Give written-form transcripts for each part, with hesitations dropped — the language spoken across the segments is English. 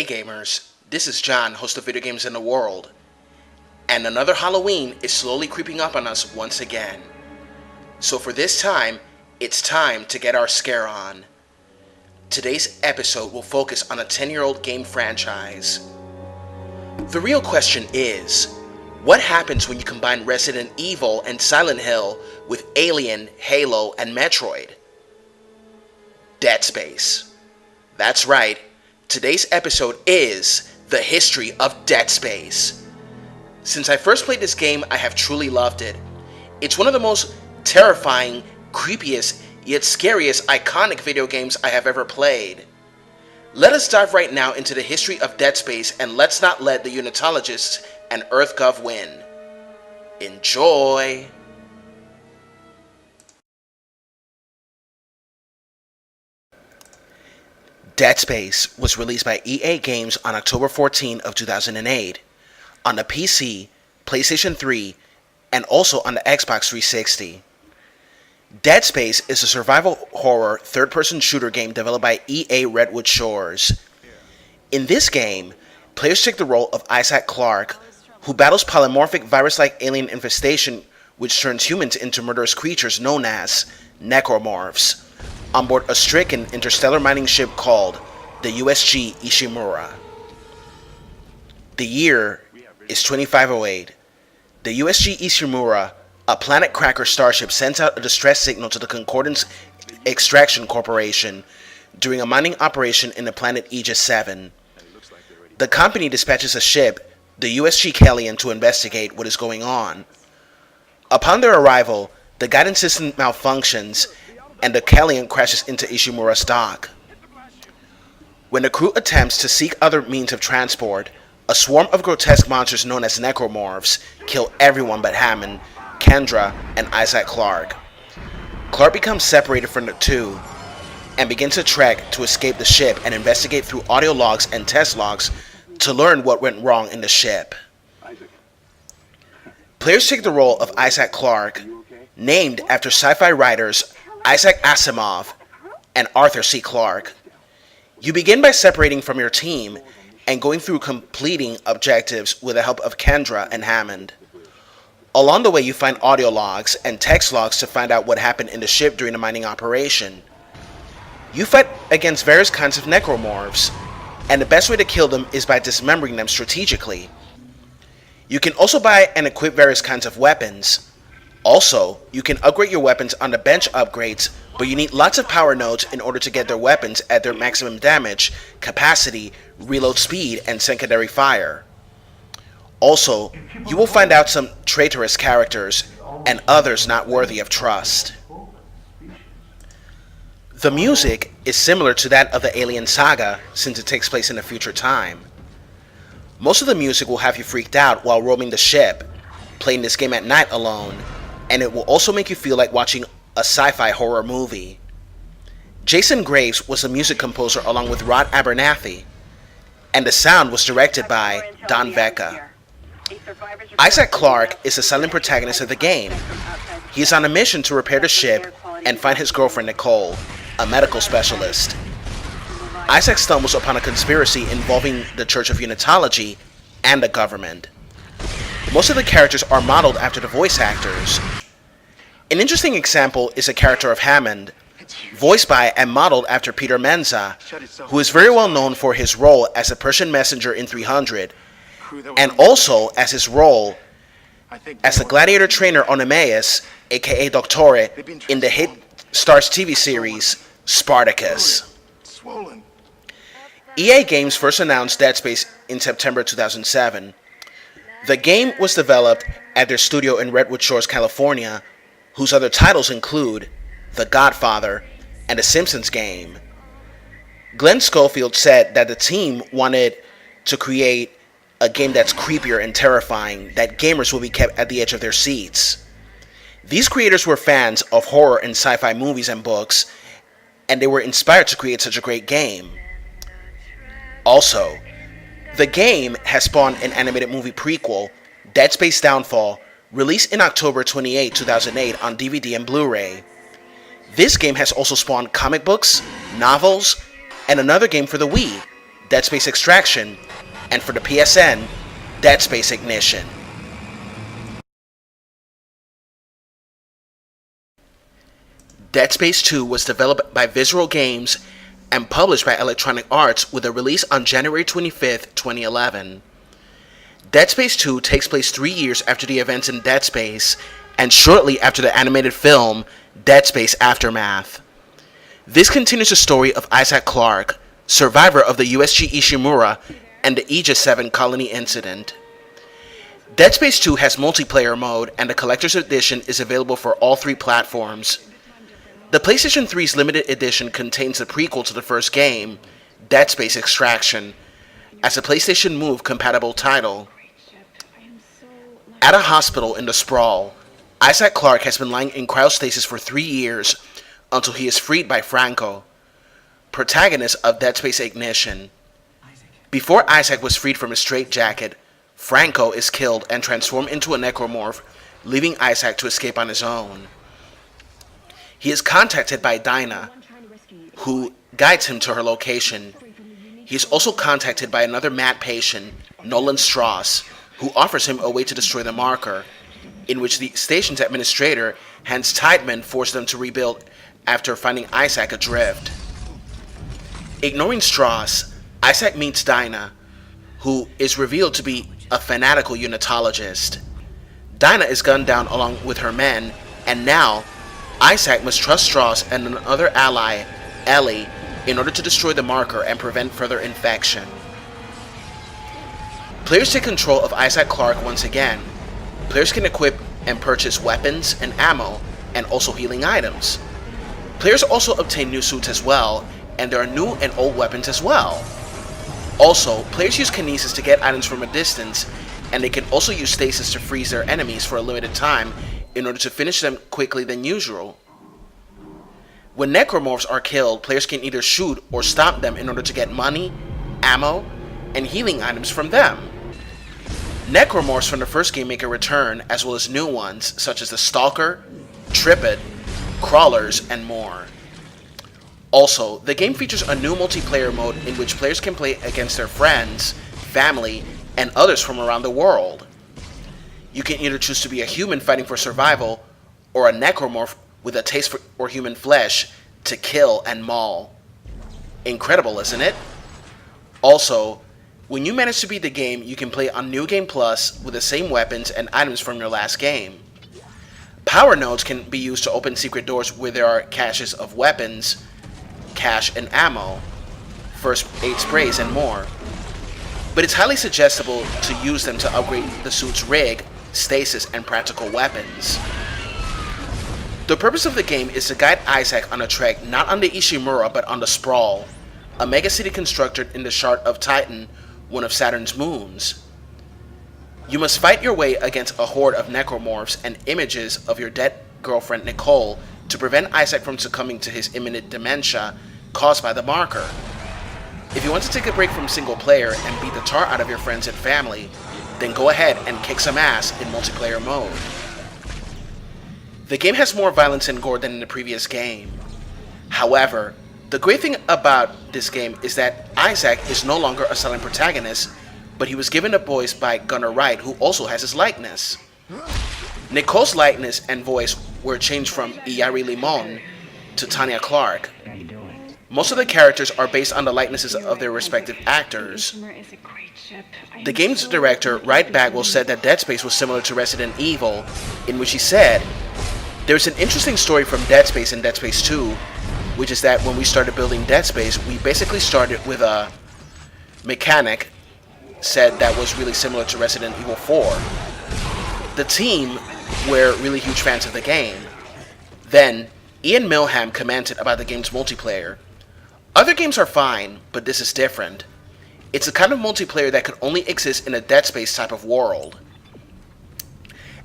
Hey gamers, this is John, host of Video Games in the World, and another Halloween is slowly creeping up on us once again. So for this time, it's time to get our scare on. Today's episode will focus on a 10-year-old game franchise. The real question is, what happens when you combine Resident Evil and Silent Hill with Alien, Halo, and Metroid? Dead Space. That's right. Today's episode is the history of Dead Space. Since I first played this game, I have truly loved it. It's one of the most terrifying, creepiest, yet scariest, iconic video games I have ever played. Let us dive right now into the history of Dead Space, and let's not let the Unitologists and EarthGov win. Enjoy! Dead Space was released by EA Games on October 14 of 2008 on the PC, PlayStation 3, and also on the Xbox 360. Dead Space is a survival horror third-person shooter game developed by EA Redwood Shores. In this game, players take the role of Isaac Clarke, who battles polymorphic virus-like alien infestation which turns humans into murderous creatures known as necromorphs, on board a stricken interstellar mining ship called the USG Ishimura. The year is 2508. The USG Ishimura, a planet cracker starship, sends out a distress signal to the Concordance Extraction Corporation during a mining operation in the planet Aegis 7. The company dispatches a ship, the USG Kellion, to investigate what is going on. Upon their arrival, the guidance system malfunctions and the Kellion crashes into Ishimura's dock. When the crew attempts to seek other means of transport, a swarm of grotesque monsters known as necromorphs kill everyone but Hammond, Kendra, and Isaac Clarke. Clarke becomes separated from the two and begins a trek to escape the ship and investigate through audio logs and test logs to learn what went wrong in the ship. Players take the role of Isaac Clarke, named after sci-fi writers Isaac Asimov and Arthur C. Clarke. You begin by separating from your team and going through completing objectives with the help of Kendra and Hammond. Along the way, you find audio logs and text logs to find out what happened in the ship during the mining operation. You fight against various kinds of necromorphs, and the best way to kill them is by dismembering them strategically. You can also buy and equip various kinds of weapons. Also, you can upgrade your weapons on the bench upgrades, but you need lots of power nodes in order to get their weapons at their maximum damage, capacity, reload speed, and secondary fire. Also, you will find out some traitorous characters and others not worthy of trust. The music is similar to that of the Alien saga since it takes place in a future time. Most of the music will have you freaked out while roaming the ship, playing this game at night alone, and it will also make you feel like watching a sci-fi horror movie. Jason Graves was the music composer along with Rod Abernathy, and the sound was directed by Don Vecca. Isaac Clarke is the silent protagonist of the game. He is on a mission to repair the ship and find his girlfriend Nicole, a medical specialist. Isaac stumbles upon a conspiracy involving the Church of Unitology and the government. Most of the characters are modeled after the voice actors. An interesting example is the character of Hammond, voiced by and modeled after Peter Menza, who is very well known for his role as the Persian messenger in 300, and also as his role as the gladiator trainer on Emmaus, aka Doctore, in the hit Starz TV series Spartacus. EA Games first announced Dead Space in September 2007. The game was developed at their studio in Redwood Shores, California, whose other titles include The Godfather and The Simpsons game. Glenn Schofield said that the team wanted to create a game that's creepier and terrifying, that gamers will be kept at the edge of their seats. These creators were fans of horror and sci-fi movies and books, and they were inspired to create such a great game. Also, the game has spawned an animated movie prequel, Dead Space Downfall, released in October 28, 2008 on DVD and Blu-ray. This game has also spawned comic books, novels, and another game for the Wii, Dead Space Extraction, and for the PSN, Dead Space Ignition. Dead Space 2 was developed by Visceral Games and published by Electronic Arts with a release on January 25, 2011. Dead Space 2 takes place 3 years after the events in Dead Space and shortly after the animated film Dead Space Aftermath. This continues the story of Isaac Clarke, survivor of the USG Ishimura and the Aegis 7 colony incident. Dead Space 2 has multiplayer mode and the collector's edition is available for all 3 platforms. The PlayStation 3's limited edition contains the prequel to the first game, Dead Space Extraction, as a PlayStation Move compatible title. At a hospital in the Sprawl, Isaac Clarke has been lying in cryostasis for 3 years until he is freed by Franco, protagonist of Dead Space Ignition. Before Isaac was freed from his straitjacket, Franco is killed and transformed into a necromorph, leaving Isaac to escape on his own. He is contacted by Dinah, who guides him to her location. He is also contacted by another mad patient, Nolan Strauss, who offers him a way to destroy the marker, in which the station's administrator, Hans Tideman, forced them to rebuild after finding Isaac adrift. Ignoring Strauss, Isaac meets Dinah, who is revealed to be a fanatical unitologist. Dinah is gunned down along with her men, and now Isaac must trust Strauss and another ally, Ellie, in order to destroy the marker and prevent further infection. Players take control of Isaac Clarke once again. Players can equip and purchase weapons and ammo, and also healing items. Players also obtain new suits as well, and there are new and old weapons as well. Also, players use kinesis to get items from a distance, and they can also use stasis to freeze their enemies for a limited time in order to finish them quickly than usual. When necromorphs are killed, players can either shoot or stop them in order to get money, ammo, and healing items from them. Necromorphs from the first game make a return, as well as new ones such as the Stalker, Tripod, Crawlers, and more. Also, the game features a new multiplayer mode in which players can play against their friends, family, and others from around the world. You can either choose to be a human fighting for survival, or a necromorph with a taste for human flesh to kill and maul. Incredible, isn't it? Also, when you manage to beat the game, you can play on New Game Plus with the same weapons and items from your last game. Power nodes can be used to open secret doors where there are caches of weapons, cash and ammo, first aid sprays, and more. But it's highly suggestible to use them to upgrade the suit's rig, stasis, and practical weapons. The purpose of the game is to guide Isaac on a trek not on the Ishimura but on the Sprawl, a megacity constructed in the Shard of Titan, one of Saturn's moons. You must fight your way against a horde of necromorphs and images of your dead girlfriend Nicole to prevent Isaac from succumbing to his imminent dementia caused by the marker. If you want to take a break from single player and beat the tar out of your friends and family, then go ahead and kick some ass in multiplayer mode. The game has more violence and gore than in the previous game. However, the great thing about this game is that Isaac is no longer a silent protagonist, but he was given a voice by Gunnar Wright, who also has his likeness. Nicole's likeness and voice were changed from Iyari Limon to Tanya Clark. Most of the characters are based on the likenesses of their respective actors. The game's director, Wright Bagwell, said that Dead Space was similar to Resident Evil, in which he said, "There's an interesting story from Dead Space and Dead Space 2, which is that when we started building Dead Space, we basically started with a mechanic said that was really similar to Resident Evil 4. The team were really huge fans of the game. Then, Ian Milham commented about the game's multiplayer. Other games are fine, but this is different. It's a kind of multiplayer that could only exist in a Dead Space type of world.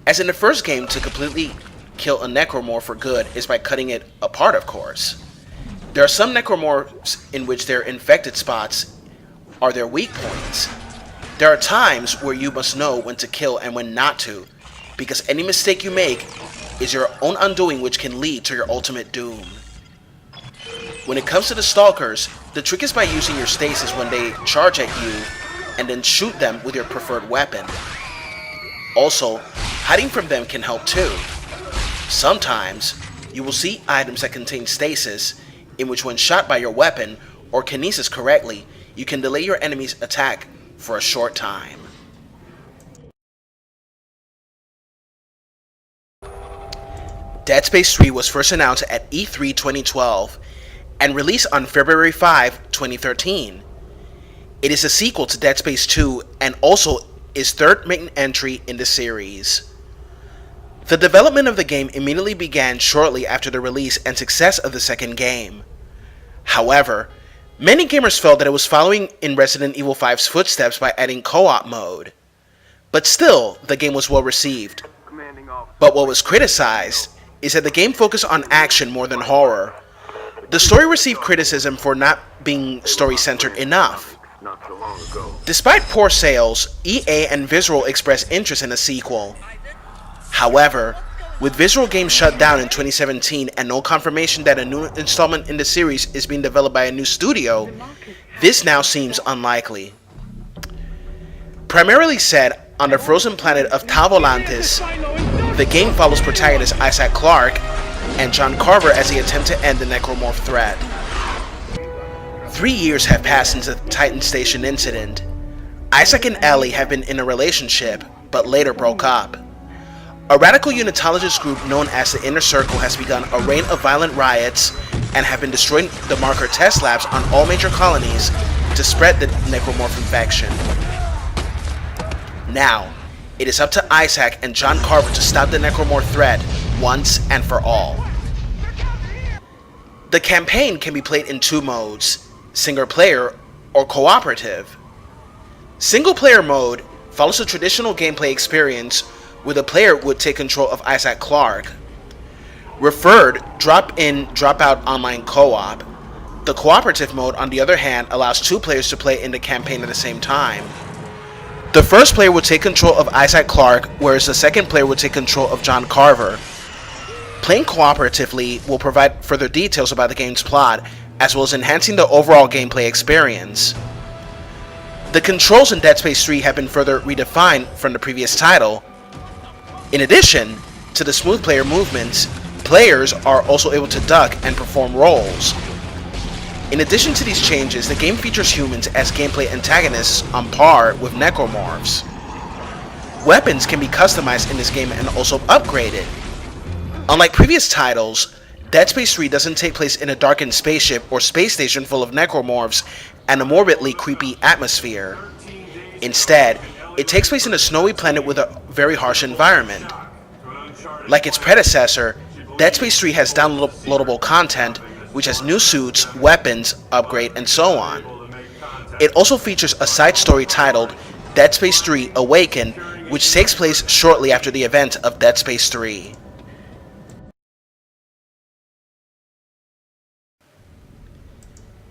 As in the first game, to completely kill a necromorph for good is by cutting it apart, of course. There are some necromorphs in which their infected spots are their weak points. There are times where you must know when to kill and when not to, because any mistake you make is your own undoing, which can lead to your ultimate doom. When it comes to the stalkers, the trick is by using your stasis when they charge at you and then shoot them with your preferred weapon. Also, hiding from them can help too. Sometimes, you will see items that contain stasis, in which when shot by your weapon or kinesis correctly, you can delay your enemy's attack for a short time. Dead Space 3 was first announced at E3 2012 and released on February 5, 2013. It is a sequel to Dead Space 2 and also its third main entry in the series. The development of the game immediately began shortly after the release and success of the second game. However, many gamers felt that it was following in Resident Evil 5's footsteps by adding co-op mode. But still, the game was well received. But what was criticized is that the game focused on action more than horror. The story received criticism for not being story-centered enough. Despite poor sales, EA and Visceral expressed interest in a sequel. However, with Visceral Games shut down in 2017 and no confirmation that a new installment in the series is being developed by a new studio, this now seems unlikely. Primarily set on the frozen planet of Tal Volantis, the game follows protagonist Isaac Clarke and John Carver as they attempt to end the necromorph threat. 3 years have passed since the Titan Station incident. Isaac and Ellie have been in a relationship, but later broke up. A radical unitologist group known as the Inner Circle has begun a reign of violent riots and have been destroying the marker test labs on all major colonies to spread the necromorph infection. Now, it is up to Isaac and John Carver to stop the necromorph threat once and for all. The campaign can be played in two modes, single player or cooperative. Single player mode follows a traditional gameplay experience where the player would take control of Isaac Clarke. Referred drop-in, drop-out online co-op. The cooperative mode, on the other hand, allows two players to play in the campaign at the same time. The first player will take control of Isaac Clarke, whereas the second player will take control of John Carver. Playing cooperatively will provide further details about the game's plot, as well as enhancing the overall gameplay experience. The controls in Dead Space 3 have been further redefined from the previous title. In addition to the smooth player movements, players are also able to duck and perform rolls. In addition to these changes, the game features humans as gameplay antagonists on par with necromorphs. Weapons can be customized in this game and also upgraded. Unlike previous titles, Dead Space 3 doesn't take place in a darkened spaceship or space station full of necromorphs and a morbidly creepy atmosphere. Instead, it takes place in a snowy planet with a very harsh environment. Like its predecessor, Dead Space 3 has downloadable content, which has new suits, weapons, upgrade, and so on. It also features a side story titled Dead Space 3 Awaken, which takes place shortly after the event of Dead Space 3.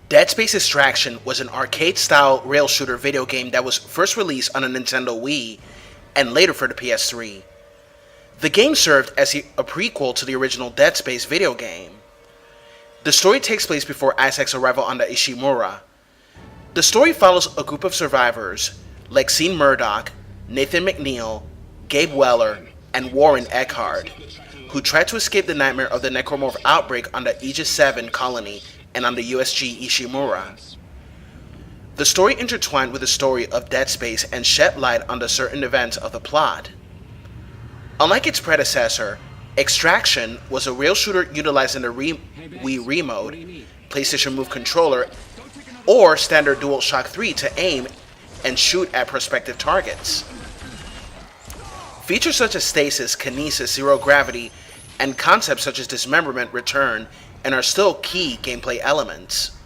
Dead Space Extraction was an arcade-style rail shooter video game that was first released on a Nintendo Wii and later for the PS3. The game served as a prequel to the original Dead Space video game. The story takes place before Isaac's arrival on the Ishimura. The story follows a group of survivors, Lexine Murdoch, Nathan McNeil, Gabe Weller, and Warren Eckhart, who try to escape the nightmare of the necromorph outbreak on the Aegis 7 colony and on the USG Ishimura. The story intertwined with the story of Dead Space and shed light on the certain events of the plot. Unlike its predecessor, Extraction was a rail shooter utilizing the Wii Remote, PlayStation Move controller, or standard DualShock 3 to aim and shoot at prospective targets. Features such as stasis, kinesis, zero gravity, and concepts such as dismemberment return and are still key gameplay elements.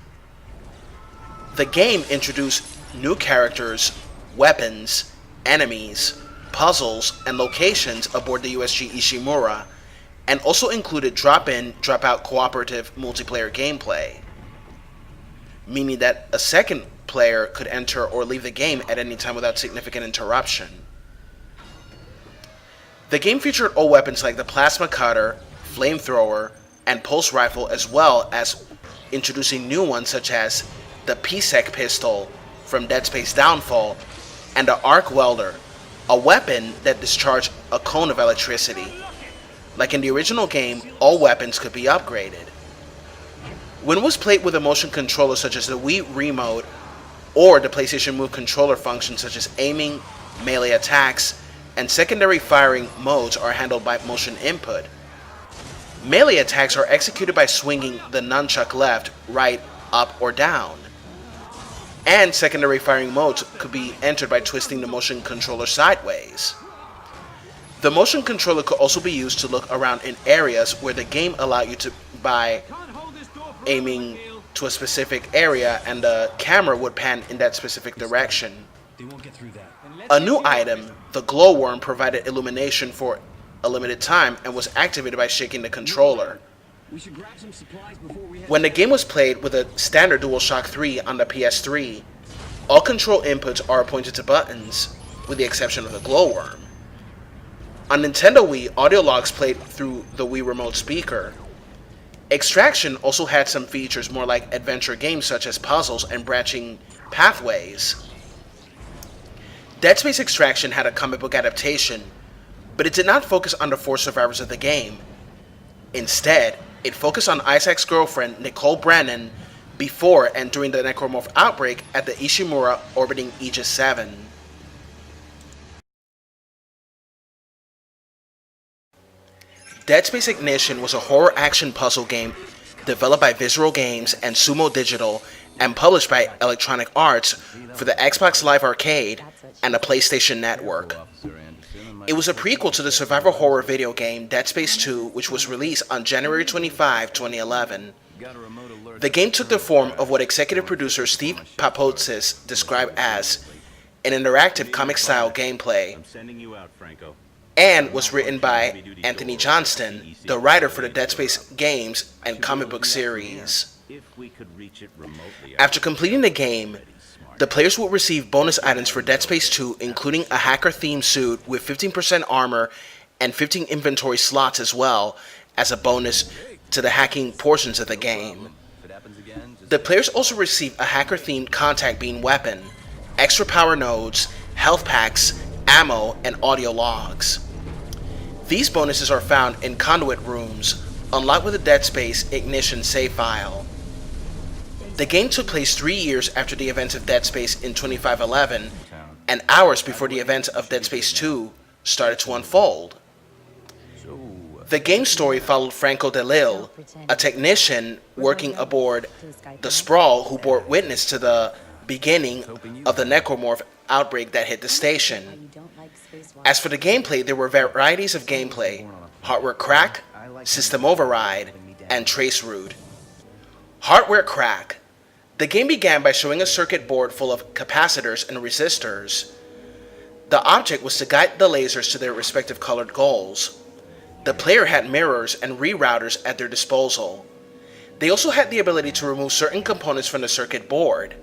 The game introduced new characters, weapons, enemies, puzzles, and locations aboard the USG Ishimura, and also included drop-in, drop-out cooperative multiplayer gameplay, meaning that a second player could enter or leave the game at any time without significant interruption. The game featured all weapons like the plasma cutter, flamethrower, and pulse rifle, as well as introducing new ones such as the PSEC pistol from Dead Space Downfall and the arc welder, a weapon that discharged a cone of electricity. Like in the original game, all weapons could be upgraded. When it was played with a motion controller such as the Wii Remote or the PlayStation Move controller functions such as aiming, melee attacks, and secondary firing modes are handled by motion input. Melee attacks are executed by swinging the nunchuck left, right, up, or down. And secondary firing modes could be entered by twisting the motion controller sideways. The motion controller could also be used to look around in areas where the game allowed you to by aiming to a specific area and the camera would pan in that specific direction. A new item, the glowworm, provided illumination for a limited time and was activated by shaking the controller. When the game was played with a standard DualShock 3 on the PS3, all control inputs are pointed to buttons, with the exception of the glowworm. On Nintendo Wii, audio logs played through the Wii Remote speaker. Extraction also had some features more like adventure games such as puzzles and branching pathways. Dead Space Extraction had a comic book adaptation, but it did not focus on the 4 survivors of the game. Instead, it focused on Isaac's girlfriend, Nicole Brennan, before and during the Necromorph outbreak at the Ishimura orbiting Aegis 7. Dead Space Ignition was a horror action puzzle game developed by Visceral Games and Sumo Digital and published by Electronic Arts for the Xbox Live Arcade and the PlayStation Network. It was a prequel to the survival horror video game Dead Space 2, which was released on January 25, 2011. The game took the form of what executive producer Steve Papotsis described as an interactive comic-style gameplay, and was written by Anthony Johnston, the writer for the Dead Space games and comic book series. After completing the game, the players will receive bonus items for Dead Space 2, including a hacker-themed suit with 15% armor and 15 inventory slots, as well as a bonus to the hacking portions of the game. The players also receive a hacker-themed contact beam weapon, extra power nodes, health packs, ammo, and audio logs. These bonuses are found in conduit rooms, unlocked with a Dead Space Ignition save file. The game took place 3 years after the events of Dead Space in 2511, and hours before the events of Dead Space 2 started to unfold. The game's story followed Franco DeLille, a technician working aboard the Sprawl who bore witness to the beginning of the Necromorph outbreak that hit the station. As for the gameplay, there were varieties of gameplay: hardware crack, system override, and trace route. Hardware crack. The game began by showing a circuit board full of capacitors and resistors. The object was to guide the lasers to their respective colored goals. The player had mirrors and rerouters at their disposal. They also had the ability to remove certain components from the circuit board.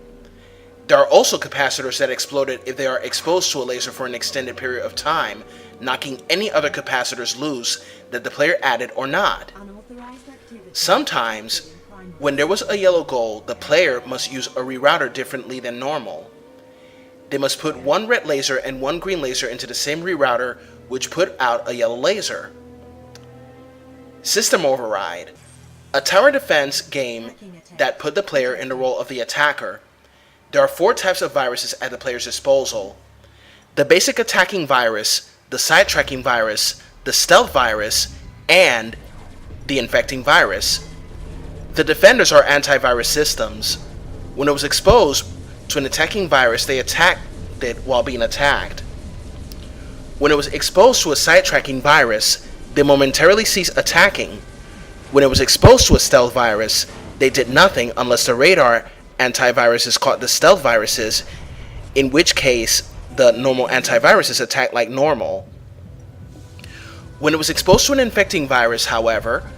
There are also capacitors that exploded if they are exposed to a laser for an extended period of time, knocking any other capacitors loose that the player added or not. Sometimes, when there was a yellow goal, the player must use a rerouter differently than normal. They must put one red laser and one green laser into the same rerouter, which put out a yellow laser. System override. A tower defense game that put the player in the role of the attacker. There are 4 types of viruses at the player's disposal: the basic attacking virus, the sidetracking virus, the stealth virus, and the infecting virus. The defenders are antivirus systems. When it was exposed to an attacking virus, they attacked it while being attacked. When it was exposed to a sidetracking virus, they momentarily ceased attacking. When it was exposed to a stealth virus, they did nothing unless the radar antiviruses caught the stealth viruses, in which case the normal antiviruses attacked like normal. When it was exposed to an infecting virus, however,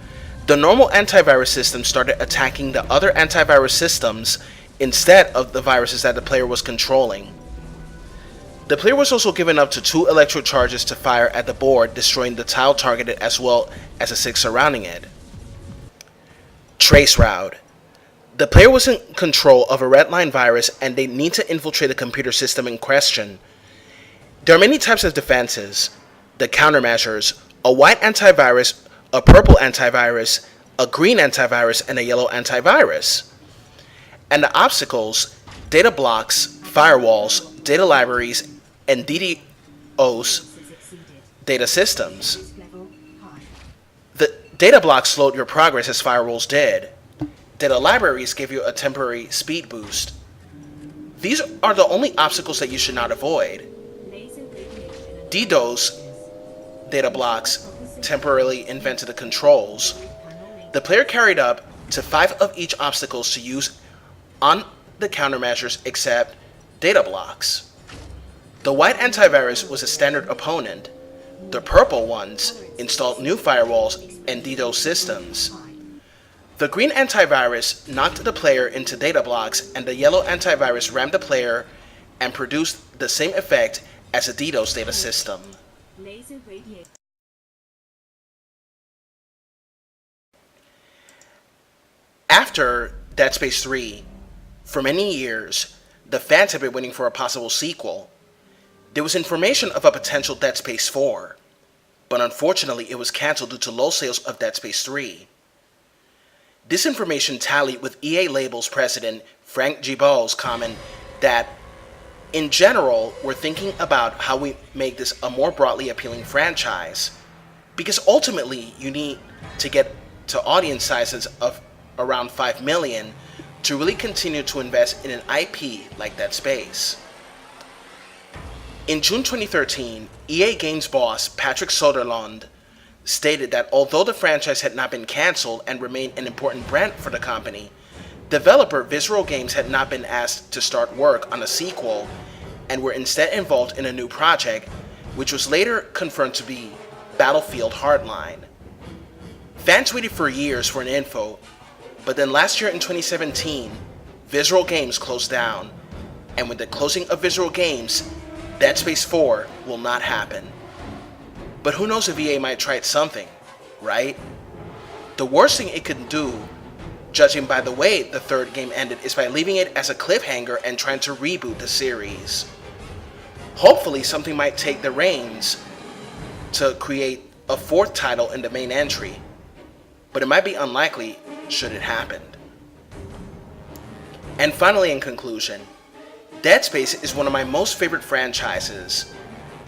the normal antivirus system started attacking the other antivirus systems instead of the viruses that the player was controlling. The player was also given up to 2 electro charges to fire at the board, destroying the tile targeted as well as the 6 surrounding it. Trace route. The player was in control of a red line virus and they need to infiltrate the computer system in question. There are many types of defenses: the countermeasures, a white antivirus, a purple antivirus, a green antivirus, and a yellow antivirus. And the obstacles: data blocks, firewalls, data libraries, and DDoS data systems. The data blocks slowed your progress as firewalls did. Data libraries give you a temporary speed boost. These are the only obstacles that you should not avoid. DDoS data blocks temporarily invented the controls. The player carried up to 5 of each obstacles to use on the countermeasures except data blocks. The white antivirus was a standard opponent. The purple ones installed new firewalls and DDoS systems. The green antivirus knocked the player into data blocks, and the yellow antivirus rammed the player and produced the same effect as a DDoS data system. After Dead Space 3, for many years, the fans have been waiting for a possible sequel. There was information of a potential Dead Space 4, but unfortunately it was cancelled due to low sales of Dead Space 3. This information tallied with EA Label's president Frank Gibeau's comment that, in general, we're thinking about how we make this a more broadly appealing franchise, because ultimately you need to get to audience sizes of around 5 million to really continue to invest in an IP like Dead Space. In June 2013, EA Games boss Patrick Soderlund stated that although the franchise had not been cancelled and remained an important brand for the company, developer Visceral Games had not been asked to start work on a sequel and were instead involved in a new project, which was later confirmed to be Battlefield Hardline. Fans waited for years for an info, but then last year in 2017, Visceral Games closed down, and with the closing of Visceral Games, Dead Space 4 will not happen. But who knows if EA might try something, right? The worst thing it could do, judging by the way the third game ended, is by leaving it as a cliffhanger and trying to reboot the series. Hopefully something might take the reins to create a fourth title in the main entry, but it might be unlikely should it happen. And finally, in conclusion, Dead Space is one of my most favorite franchises.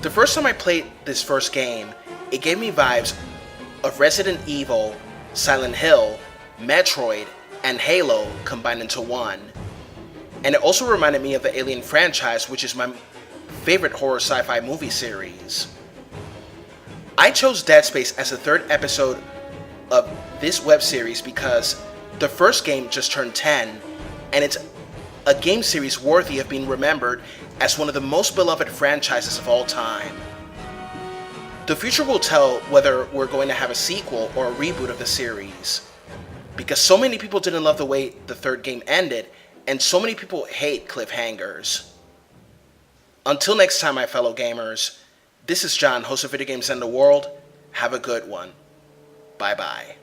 The first time I played this first game, it gave me vibes of Resident Evil, Silent Hill, Metroid, and Halo combined into one. And it also reminded me of the Alien franchise, which is my favorite horror sci-fi movie series. I chose Dead Space as the third episode of this web series because the first game just turned 10, and it's a game series worthy of being remembered as one of the most beloved franchises of all time. The future will tell whether we're going to have a sequel or a reboot of the series, because so many people didn't love the way the third game ended, and so many people hate cliffhangers. Until next time, my fellow gamers, this is John, host of Video Games and the World. Have a good one. Bye-bye.